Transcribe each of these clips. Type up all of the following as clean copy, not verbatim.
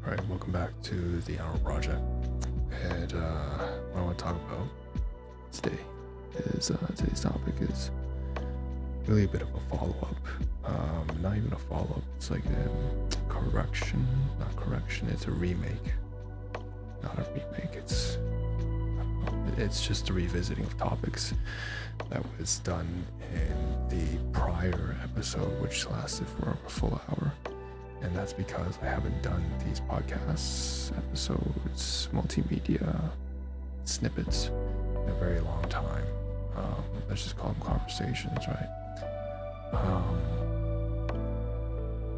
Alright, welcome back to the Hour Project. And what I want to talk about today is today's topic is really a bit of a follow-up. Not even a follow-up, it's like a correction. Not correction, it's a remake. Not a remake, it's just a revisiting of topics that was done in the prior episode, which lasted for a full hour. And that's because I haven't done these podcasts, episodes, multimedia snippets in a very long time. Let's just call them conversations, right?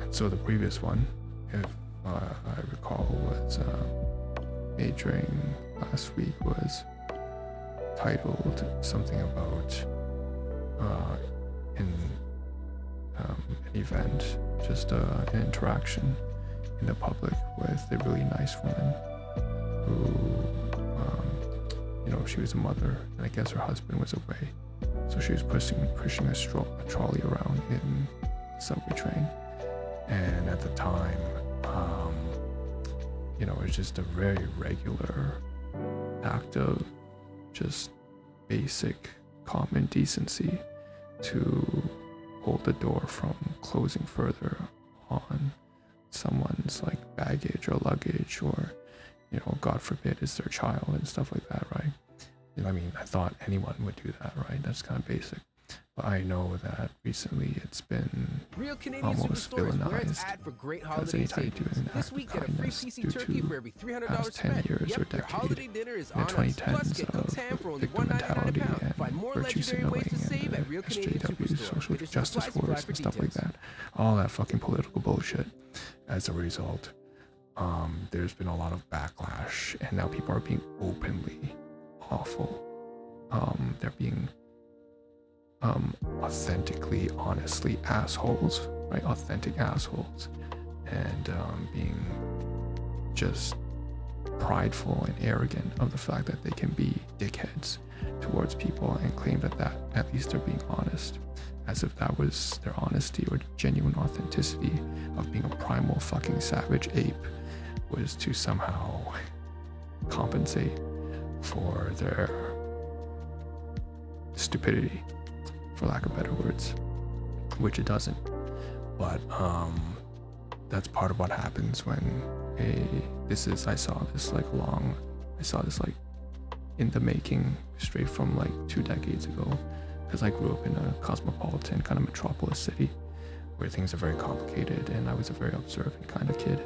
And so the previous one, if I recall, was made during last week, was titled something about an event, just an interaction in the public with a really nice woman who, she was a mother, and I guess her husband was away, so she was pushing a trolley around in the subway train. And at the time, it was just a very regular act of just basic common decency to hold the door from closing further on someone's like baggage or luggage, or God forbid it's their child and stuff like that, right? I mean, I thought anyone would do that, right? That's kind of basic. But I know that recently it's been almost villainized, because anytime you do an act of kindness due to past 10 years or decade, in the 2010s of victim mentality and virtue signaling and the SJW, social justice wars and stuff like that, all that fucking political bullshit. As a result, there's been a lot of backlash, and now people are being openly awful. They're being authentically, honestly assholes, right? Authentic assholes, and being just prideful and arrogant of the fact that they can be dickheads towards people and claim that at least they're being honest, as if that was their honesty or genuine authenticity of being a primal fucking savage ape was to somehow compensate for their stupidity, for lack of better words, which it doesn't. But that's part of what happens when I saw this in the making straight from like 2 decades ago, because I grew up in a cosmopolitan kind of metropolis city where things are very complicated, and I was a very observant kind of kid.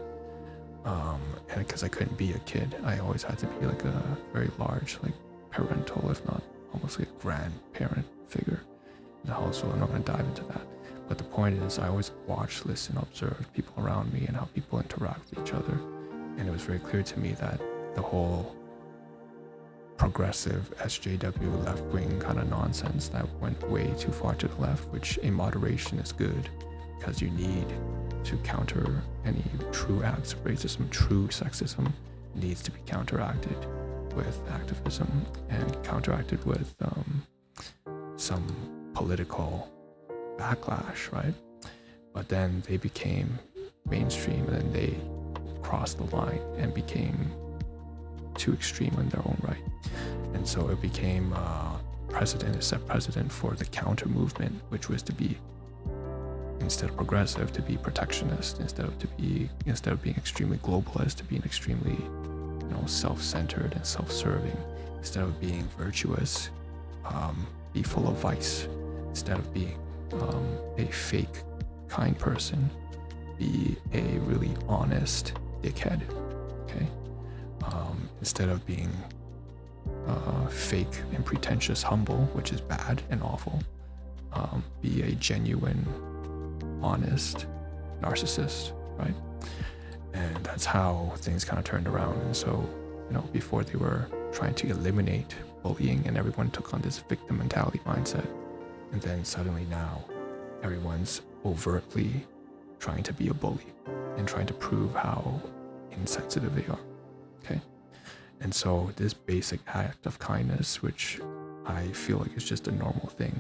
And because I couldn't be a kid, I always had to be like a very large, like parental, if not almost like a grandparent figure in the household. I'm not going to dive into that. But the point is, I always watched, listen, observe people around me and how people interact with each other. And it was very clear to me that the whole progressive SJW left-wing kind of nonsense that went way too far to the left, which in moderation is good, because you need to counter any true acts of racism, true sexism needs to be counteracted with activism and counteracted with some political backlash, right? But then they became mainstream, and then they crossed the line and became too extreme in their own right. And so it became it set precedent for the counter movement, which was to be, instead of progressive, to be protectionist, instead of being extremely globalist, to being extremely self-centered and self-serving, instead of being virtuous, be full of vice, instead of being a fake kind person, be a really honest dickhead, okay? Instead of being fake and pretentious humble, which is bad and awful, be a genuine honest narcissist, right? And that's how things kind of turned around. And so, before they were trying to eliminate bullying, and everyone took on this victim mentality mindset, and then suddenly now everyone's overtly trying to be a bully and trying to prove how insensitive they are, okay? And so this basic act of kindness, which I feel like is just a normal thing,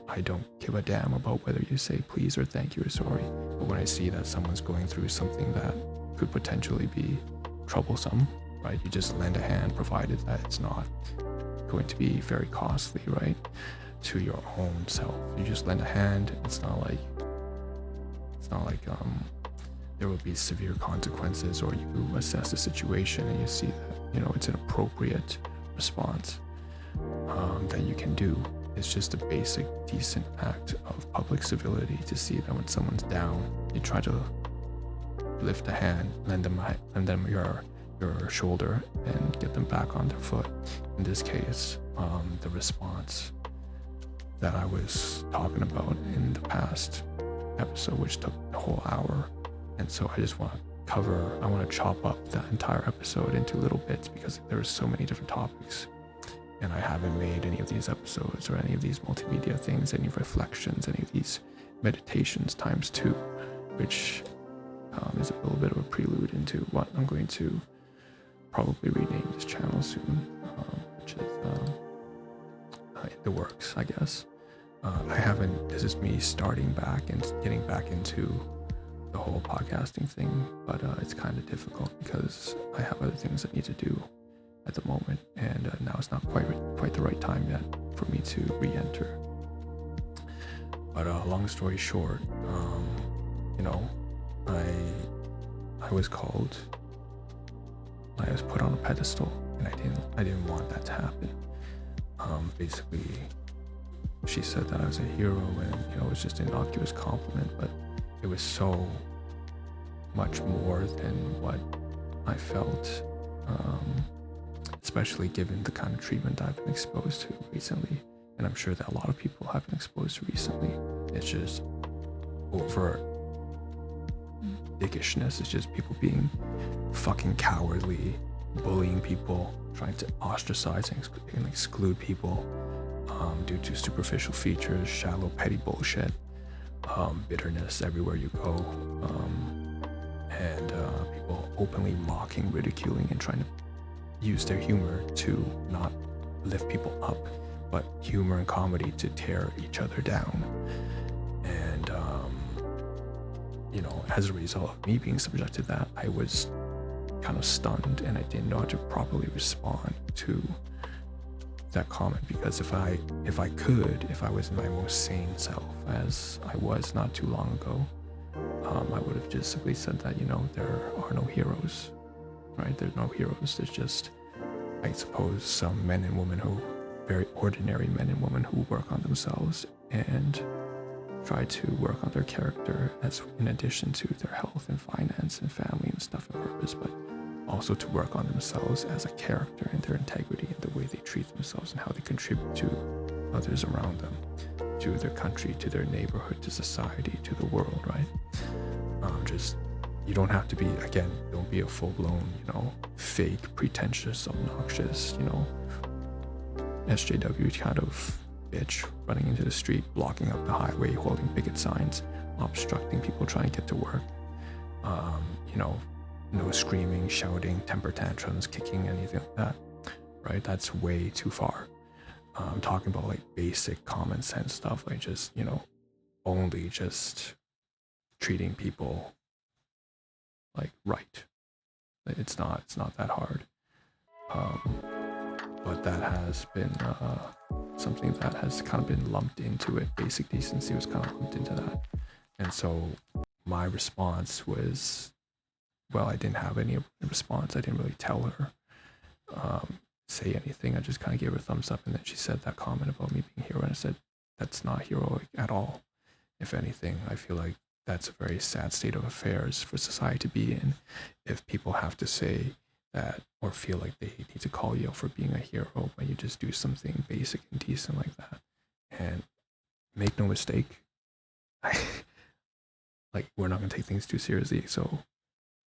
I don't give a damn about whether you say please or thank you or sorry. But when I see that someone's going through something that could potentially be troublesome, right? You just lend a hand, provided that it's not going to be very costly, right, to your own self. You just lend a hand. It's not like there will be severe consequences, or you assess the situation and you see that, you know, it's an appropriate response that you can do. It's just a basic, decent act of public civility to see that when someone's down, you try to lift a hand, lend them your shoulder, and get them back on their foot. In this case, the response that I was talking about in the past episode, which took a whole hour, and so I just want to chop up that entire episode into little bits because there are so many different topics. And I haven't made any of these episodes or any of these multimedia things, any reflections, any of these meditations times 2, which is a little bit of a prelude into what I'm going to probably rename this channel soon, which is in the works, I guess. This is me starting back and getting back into the whole podcasting thing, but it's kind of difficult because I have other things I need to do at the moment, and now it's not quite the right time yet for me to re-enter. But long story short, you know, I was put on a pedestal, and I didn't want that to happen. Basically, she said that I was a hero, and you know, it was just an innocuous compliment, but it was so much more than what I felt, especially given the kind of treatment I've been exposed to recently, and I'm sure that a lot of people have been exposed to recently. It's just overt dickishness. It's just people being fucking cowardly, bullying people, trying to ostracize and exclude people due to superficial features, shallow, petty bullshit, bitterness everywhere you go, and people openly mocking, ridiculing, and trying to use their humor to not lift people up, but humor and comedy to tear each other down. And you know, as a result of me being subjected to that, I was kind of stunned, and I didn't know how to properly respond to that comment, because if I was in my most sane self, as I was not too long ago, I would have just simply said that, you know, there are no heroes, right? There's no heroes. There's just, I suppose, some men and women very ordinary men and women who work on themselves and try to work on their character, as in addition to their health and finance and family and stuff and purpose, but also to work on themselves as a character and their integrity and the way they treat themselves and how they contribute to others around them, to their country, to their neighborhood, to society, to the world, right? You don't have to be, again, don't be a full-blown, you know, fake, pretentious, obnoxious, you know, SJW kind of bitch running into the street, blocking up the highway, holding picket signs, obstructing people trying to get to work. You know, no screaming, shouting, temper tantrums, kicking, anything like that, right? That's way too far. I'm talking about like basic common sense stuff, like just, you know, only just treating people like right. It's not that hard. But that has been something that has kind of been lumped into it. Basic decency was kind of lumped into that. And so my response was, well, I didn't have any response. I didn't really tell her, say anything. I just kind of gave her a thumbs up. And then she said that comment about me being a hero. And I said, that's not heroic at all. If anything, I feel like that's a very sad state of affairs for society to be in, if people have to say that or feel like they need to call you out for being a hero when you just do something basic and decent like that. And make no mistake, like, we're not going to take things too seriously. So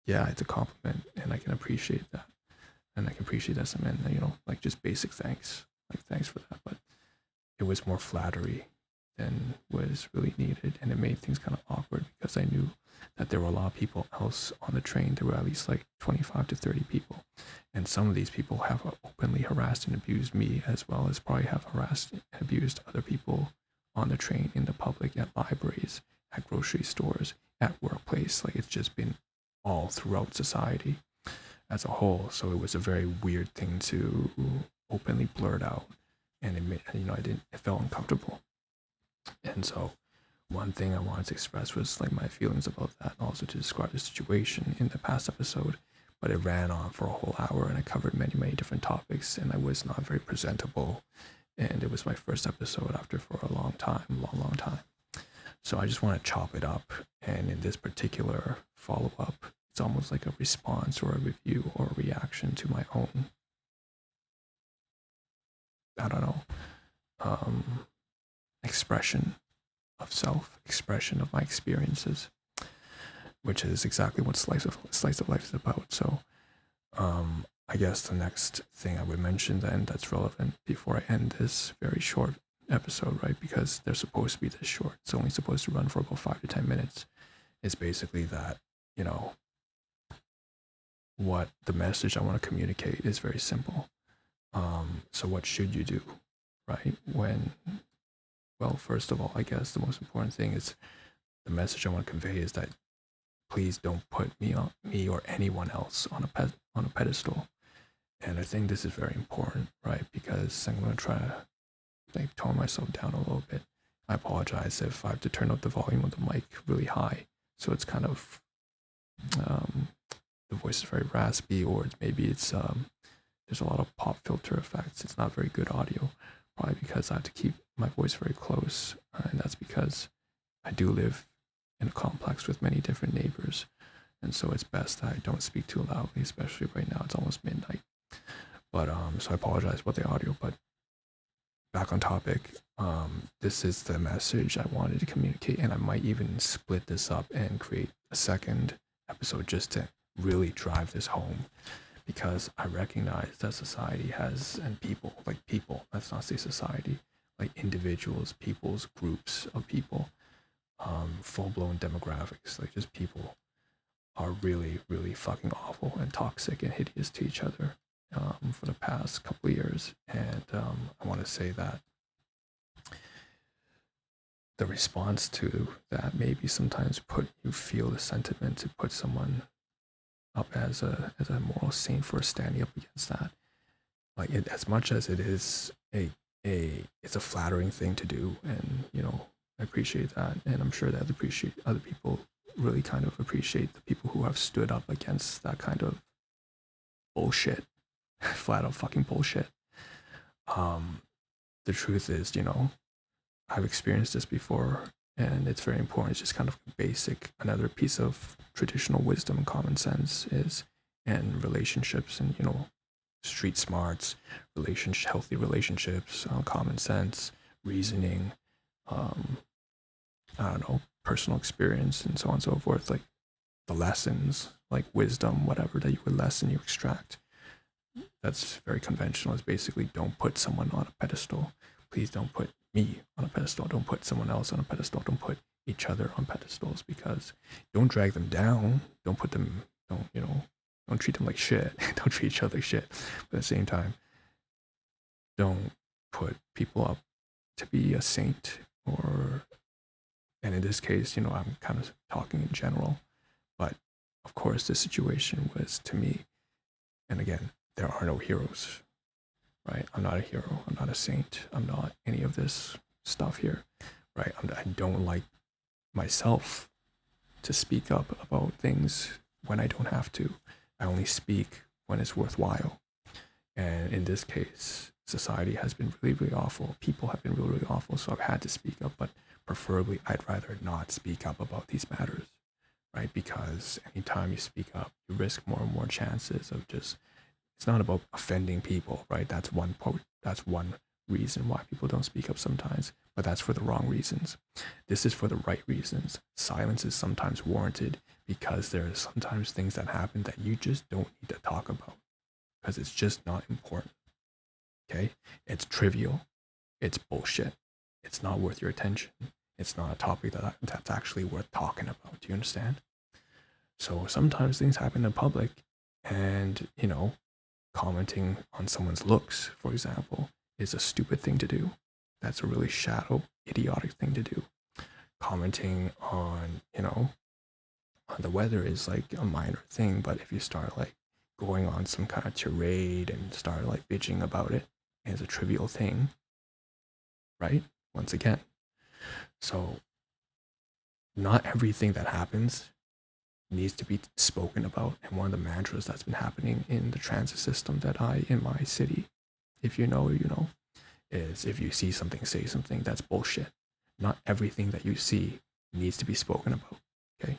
yeah, it's a compliment, and I can appreciate that. And I can appreciate that some men, you know, like just basic thanks, like thanks for that. But it was more flattery than was really needed, and it made things kind of awkward because I knew that there were a lot of people else on the train. There were at least like 25 to 30 people, and some of these people have openly harassed and abused me, as well as probably have harassed and abused other people on the train, in the public, at libraries, at grocery stores, at workplace. Like, it's just been all throughout society as a whole. So it was a very weird thing to openly blurt out, and it made, it felt uncomfortable. And so one thing I wanted to express was like my feelings about that, and also to describe the situation in the past episode. But it ran on for a whole hour, and I covered many different topics, and I was not very presentable. And it was my first episode after for a long time. So I just want to chop it up. And in this particular follow-up, it's almost like a response or a review or a reaction to my own, I don't know, expression of self, expression of my experiences, which is exactly what slice of life is about. So I guess the next thing I would mention then that's relevant before I end this very short episode, right? Because they're supposed to be this short. It's only supposed to run for about 5 to 10 minutes. It's basically that, what the message I want to communicate is very simple. So what should you do, right? Well, first of all, I guess the most important thing is the message I want to convey is that please don't put me or anyone else on a pedestal. And I think this is very important, right? Because I'm going to try to tone myself down a little bit. I apologize if I have to turn up the volume of the mic really high, so it's kind of the voice is very raspy, or maybe it's there's a lot of pop filter effects. It's not very good audio, probably because I have to keep my voice very close, and that's because I do live in a complex with many different neighbors, and so it's best that I don't speak too loudly, especially right now. It's almost midnight. But so I apologize about the audio, but back on topic, this is the message I wanted to communicate, and I might even split this up and create a second episode just to really drive this home, because I recognize that society has, and people, let's not say society, like individuals, peoples, groups of people, full-blown demographics, like just people are really fucking awful and toxic and hideous to each other for the past couple of years. And I want to say that the response to that maybe sometimes you feel the sentiment to put someone up as a moral saint for standing up against that. Like as much as it is it's a flattering thing to do, and I appreciate that, and I'm sure that other people really kind of appreciate the people who have stood up against that kind of bullshit, flat out fucking bullshit. The truth is, I've experienced this before, and it's very important. It's just kind of basic. Another piece of traditional wisdom and common sense is, and relationships, and street smarts, healthy relationships, common sense, reasoning, I don't know, personal experience, and so on and so forth. Like the lessons, like wisdom, whatever that you would lesson, you extract. That's very conventional. It's basically, don't put someone on a pedestal. Please don't put me on a pedestal. Don't put someone else on a pedestal. Don't put each other on pedestals, because don't drag them down. Don't put them, don't treat them like shit. Don't treat each other like shit. But at the same time, don't put people up to be a saint, and in this case, I'm kind of talking in general, but of course this situation was, to me, and again, there are no heroes, right? I'm not a hero. I'm not a saint. I'm not any of this stuff here, right? I don't like myself to speak up about things when I don't have to. I only speak when it's worthwhile. And in this case, society has been really awful. People have been really awful. So I've had to speak up, but preferably I'd rather not speak up about these matters, right? Because anytime you speak up, you risk more and more chances of it's not about offending people, right? That's one reason why people don't speak up sometimes, but that's for the wrong reasons. This is for the right reasons. Silence is sometimes warranted, because there are sometimes things that happen that you just don't need to talk about, because it's just not important. Okay? It's trivial. It's bullshit. It's not worth your attention. It's not a topic that's actually worth talking about. Do you understand? So sometimes things happen in public, and commenting on someone's looks, for example, is a stupid thing to do. That's a really shallow, idiotic thing to do. Commenting on, The weather is like a minor thing, but if you start like going on some kind of tirade and start like bitching about it, it's a trivial thing, right? Once again. So not everything that happens needs to be spoken about. And one of the mantras that's been happening in the transit system in my city, if you know, you know, is if you see something, say something. That's bullshit. Not everything that you see needs to be spoken about. Okay.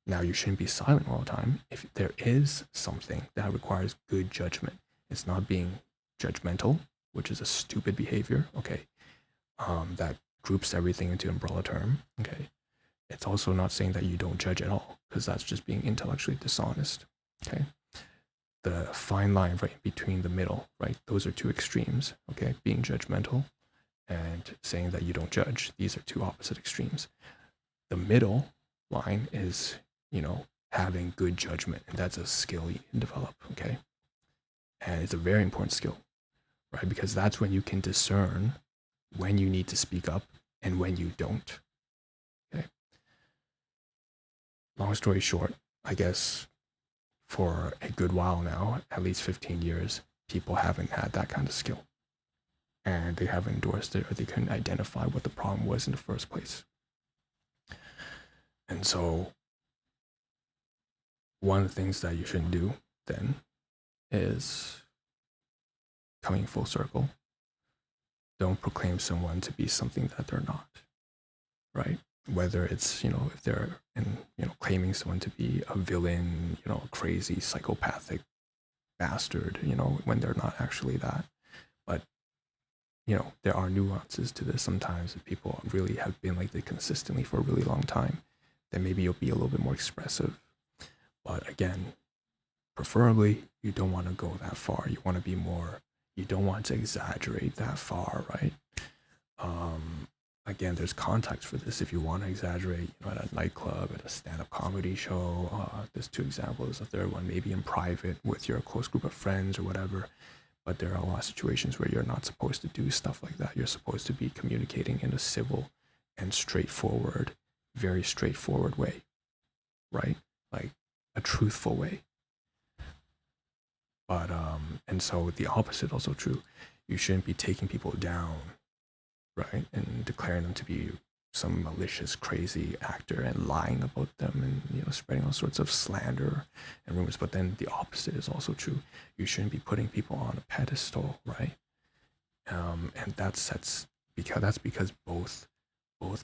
Now you shouldn't be silent all the time. If there is something that requires good judgment, it's not being judgmental, which is a stupid behavior. Okay. That groups everything into umbrella term. Okay. It's also not saying that you don't judge at all, because that's just being intellectually dishonest. Okay. The fine line right between the middle, right? Those are two extremes. Okay. Being judgmental and saying that you don't judge. These are two opposite extremes. The middle line is, you know, having good judgment, and that's a skill you can develop. Okay. And it's a very important skill, right? Because that's when you can discern when you need to speak up and when you don't. Okay. Long story short, I guess for a good while now, at least 15 years, people haven't had that kind of skill. And they haven't endorsed it, or they couldn't identify what the problem was in the first place. And so one of the things that you shouldn't do then is, coming full circle, don't proclaim someone to be something that they're not, right? Whether it's, you know, if they're claiming someone to be a villain, you know, a crazy psychopathic bastard, you know, when they're not actually that. But, you know, there are nuances to this sometimes. If people really have been like this consistently for a really long time, then maybe you'll be a little bit more expressive. But again, preferably, you don't want to go that far. You want to be more, you don't want to exaggerate that far, right? Again, there's context for this. If you want to exaggerate, you know, at a nightclub, at a stand-up comedy show, there's two examples. A third one, maybe in private with your close group of friends or whatever. But there are a lot of situations where you're not supposed to do stuff like that. You're supposed to be communicating in a civil and straightforward, very straightforward way, right? Like a truthful way. But and so the opposite also true. You shouldn't be taking people down, right, and declaring them to be some malicious, crazy actor and lying about them, and, you know, spreading all sorts of slander and rumors. But then the opposite is also true. You shouldn't be putting people on a pedestal, right? And that's because both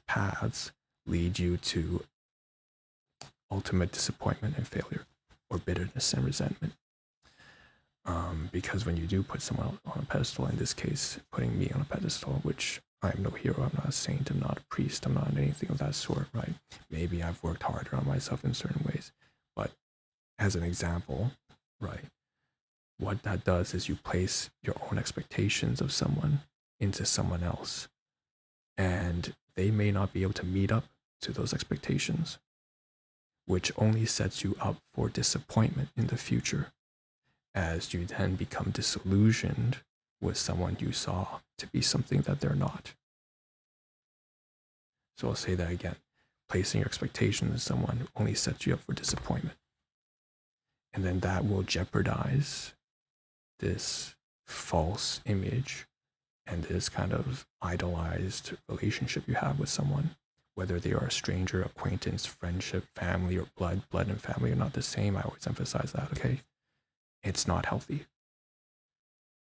paths lead you to ultimate disappointment and failure, or bitterness and resentment. Because when you do put someone on a pedestal, in this case, putting me on a pedestal, which I'm no hero, I'm not a saint, I'm not a priest, I'm not anything of that sort, right? Maybe I've worked harder on myself in certain ways, but as an example, right, what that does is you place your own expectations of someone into someone else, and they may not be able to meet up to those expectations, which only sets you up for disappointment in the future, as you then become disillusioned with someone you saw to be something that they're not. So I'll say that again. Placing your expectations in someone only sets you up for disappointment. And then that will jeopardize this false image and this kind of idolized relationship you have with someone, whether they are a stranger, acquaintance, friendship, family, or blood and family are not the same. I always emphasize that, okay? It's not healthy.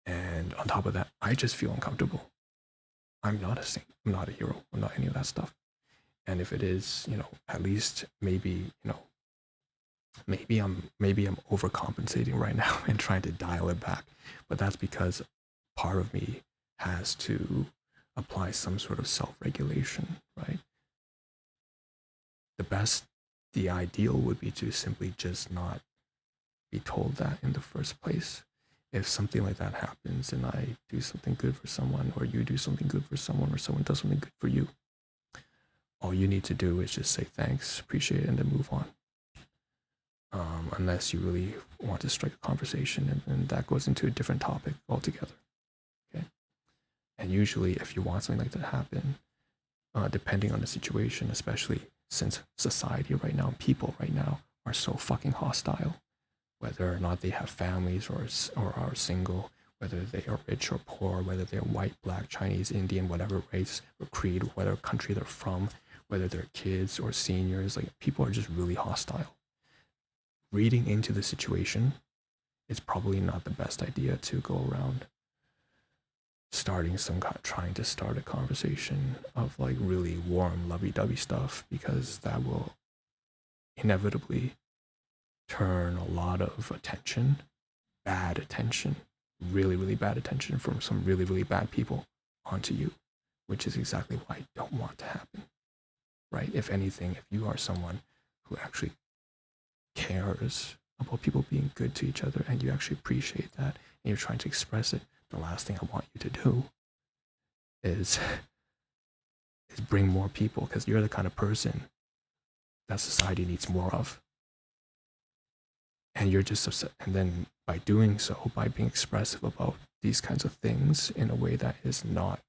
And on top of that, I just feel uncomfortable. I'm not a saint. I'm not a hero. I'm not any of that stuff. And if it is, you know, at least maybe, you know, maybe I'm overcompensating right now and trying to dial it back. But that's because part of me has to apply some sort of self-regulation, right? The ideal would be to simply just not be told that in the first place. If something like that happens and I do something good for someone, or you do something good for someone, or someone does something good for you, all you need to do is just say thanks, appreciate it, and then move on. Unless you really want to strike a conversation, and that goes into a different topic altogether. Okay. And usually if you want something like that to happen, depending on the situation, especially since society right now, people right now are so fucking hostile, whether or not they have families or are single, whether they are rich or poor, whether they're white, black, Chinese, Indian, whatever race or creed, whatever country they're from, whether they're kids or seniors, like people are just really hostile. Reading into the situation, it's probably not the best idea to go around trying to start a conversation of like really warm, lovey-dovey stuff, because that will inevitably turn a lot of attention, bad attention, really, really bad attention from some really, really bad people onto you, which is exactly what I don't want to happen, right? If anything, if you are someone who actually cares about people being good to each other and you actually appreciate that and you're trying to express it, the last thing I want you to do is bring more people, because you're the kind of person that society needs more of. And you're just upset. And then by doing so, by being expressive about these kinds of things in a way that is not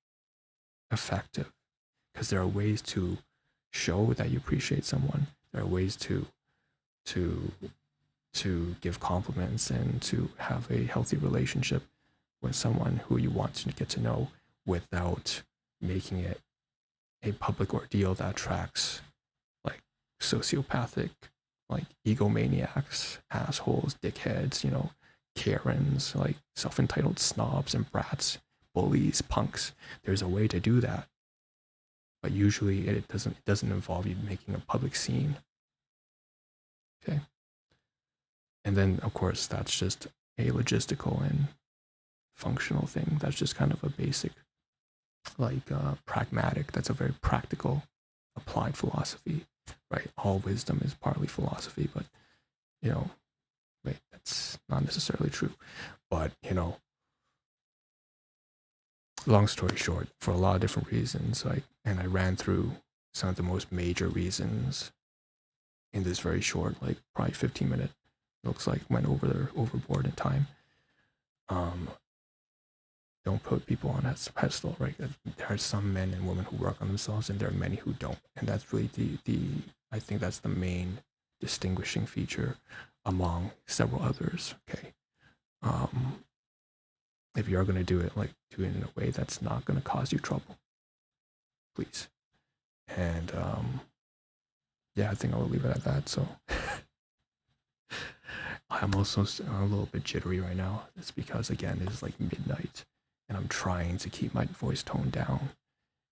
effective, because there are ways to show that you appreciate someone. There are ways to give compliments and to have a healthy relationship with someone who you want to get to know without making it a public ordeal that attracts like sociopathic, like egomaniacs, assholes, dickheads, you know, Karens, like self-entitled snobs and brats, bullies, punks. There's a way to do that, but usually it doesn't involve you making a public scene. Okay. And then of course that's just a logistical and functional thing. That's just kind of a basic, like pragmatic. That's a very practical, applied philosophy, right? All wisdom is partly philosophy, but you know, wait, that's not necessarily true. But you know, long story short, for a lot of different reasons, like, and I ran through some of the most major reasons in this very short, like probably 15-minute, looks like went overboard in time. Don't put people on a pedestal, right? There are some men and women who work on themselves, and there are many who don't, and that's really the I think that's the main distinguishing feature among several others. Okay, if you're gonna do it, like do it in a way that's not gonna cause you trouble, please. And yeah, I think I will leave it at that. So I'm also a little bit jittery right now. It's because again, it's like midnight, and I'm trying to keep my voice toned down.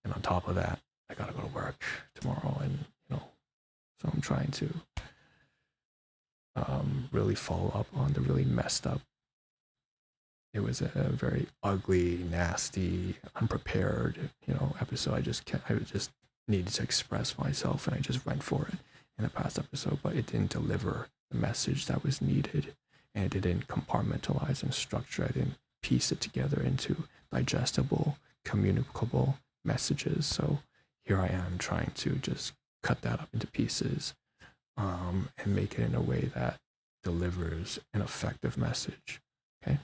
And on top of that, I gotta go to work tomorrow, and you know, so I'm trying to really follow up on the really messed up. It was a very ugly, nasty, unprepared, you know, episode. I just needed to express myself, and I just went for it in the past episode, but it didn't deliver the message that was needed, and it didn't compartmentalize and structure. I didn't piece it together into digestible, communicable messages. So here I am trying to just cut that up into pieces, and make it in a way that delivers an effective message. Okay.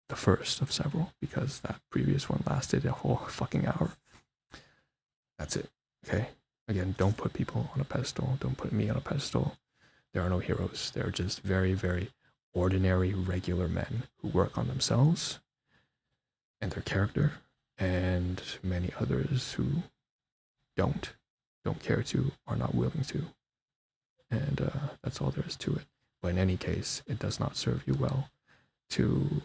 The first of several, because that previous one lasted a whole fucking hour. That's it. Okay. Again, don't put people on a pedestal. Don't put me on a pedestal. There are no heroes. They're just very, very ordinary, regular men who work on themselves and their character, and many others who don't care to, are not willing to. And that's all there is to it. But in any case, it does not serve you well to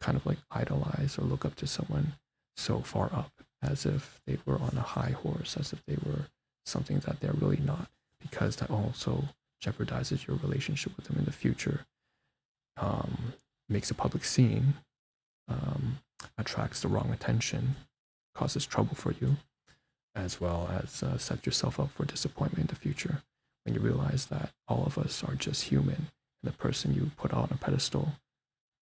kind of like idolize or look up to someone so far up as if they were on a high horse, as if they were something that they're really not, because that also jeopardizes your relationship with them in the future, makes a public scene, attracts the wrong attention, causes trouble for you, as well as set yourself up for disappointment in the future when you realize that all of us are just human, and the person you put on a pedestal,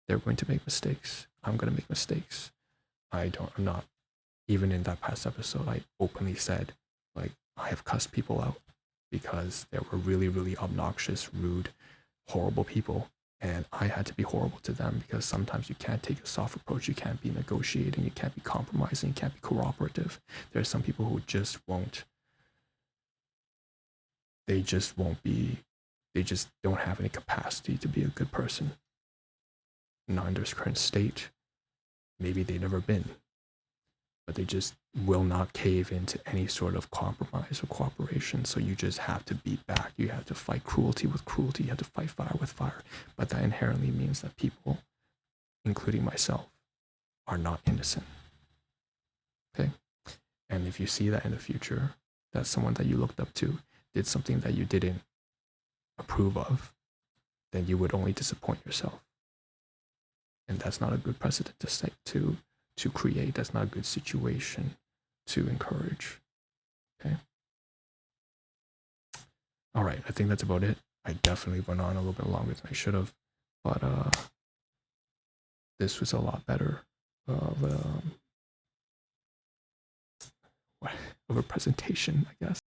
they're going to make mistakes. I'm going to make mistakes. I'm not, even in that past episode, I openly said, like, I have cussed people out because they were really, really obnoxious, rude, horrible people. And I had to be horrible to them, because sometimes you can't take a soft approach. You can't be negotiating. You can't be compromising. You can't be cooperative. There are some people who just won't they just don't have any capacity to be a good person. Not in their current state. Maybe they've never been, but they just will not cave into any sort of compromise or cooperation. So you just have to beat back. You have to fight cruelty with cruelty. You have to fight fire with fire. But that inherently means that people, including myself, are not innocent. Okay? And if you see that in the future, that someone that you looked up to did something that you didn't approve of, then you would only disappoint yourself. And that's not a good precedent to set, to create. That's not a good situation to encourage. Okay. All right, I think that's about it. I definitely went on a little bit longer than I should have, but this was a lot better of a presentation, I guess.